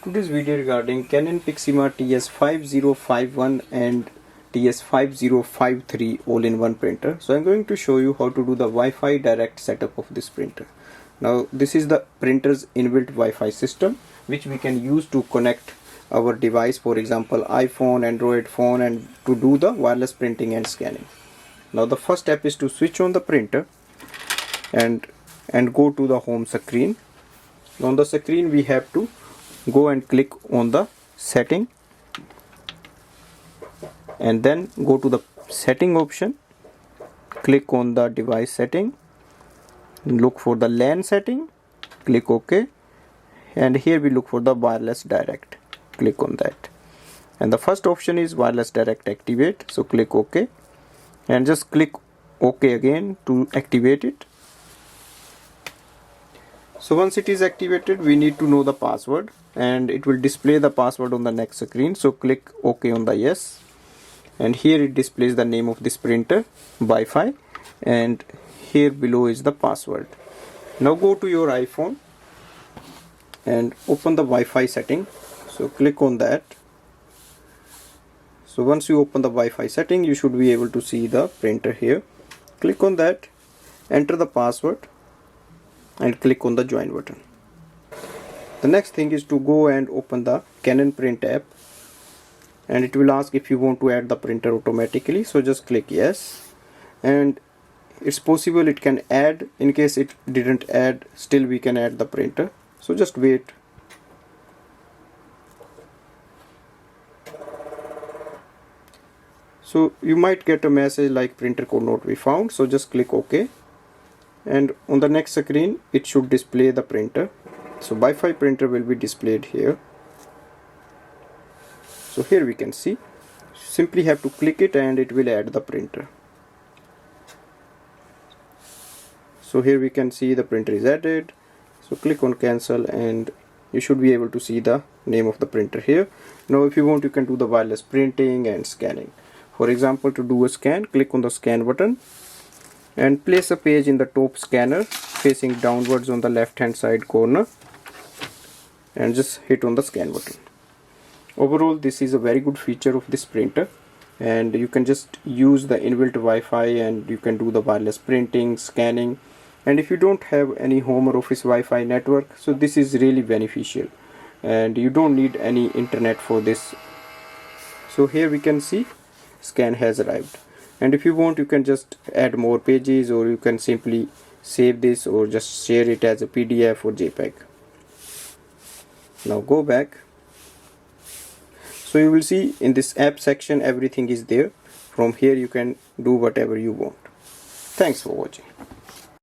Today's video regarding Canon Pixma TS5051 and TS5053 all-in-one printer. So I'm going to show you how to do the Wi-Fi direct setup of this printer. Now this is the printer's inbuilt Wi-Fi system which we can use to connect our device, for example iPhone, Android phone, and to do the wireless printing and scanning. Now the first step is to switch on the printer and go to the home screen. On the screen we have to go and click on the setting and then go to the setting option, click on the device setting, look for the LAN setting, click OK, and here we look for the wireless direct, click on that, and the first option is wireless direct activate, so click OK and just click OK again to activate it. So once it is activated, we need to know the password and it will display the password on the next screen. So click OK on the yes, and here it displays the name of this printer, Wi-Fi, and here below is the password. Now go to your iPhone and open the Wi-Fi setting. So click on that. So once you open the Wi-Fi setting, you should be able to see the printer here. Click on that, enter the password, and click on the join button. The next thing is to go and open the Canon Print app, and it will ask if you want to add the printer automatically, so just click yes, and it's possible it can add. In case it didn't add, still we can add the printer, so just wait. So you might get a message like printer could not be found, so just click OK, and on the next screen it should display the printer. So Wi-Fi printer will be displayed here. So here we can see, simply have to click it and it will add the printer. So here we can see the printer is added, so click on cancel and you should be able to see the name of the printer here. Now if you want, you can do the wireless printing and scanning. For example, to do a scan, click on the scan button and place a page in the top scanner facing downwards on the left hand side corner and just hit on the scan button. Overall, this is a very good feature of this printer, and you can just use the inbuilt Wi-Fi and you can do the wireless printing, scanning, and if you don't have any home or office Wi-Fi network, so this is really beneficial and you don't need any internet for this. So here we can see scan has arrived, and if you want, you can just add more pages, or you can simply save this or just share it as a PDF or JPEG. Now go back. So you will see in this app section everything is there. From here you can do whatever you want. Thanks for watching.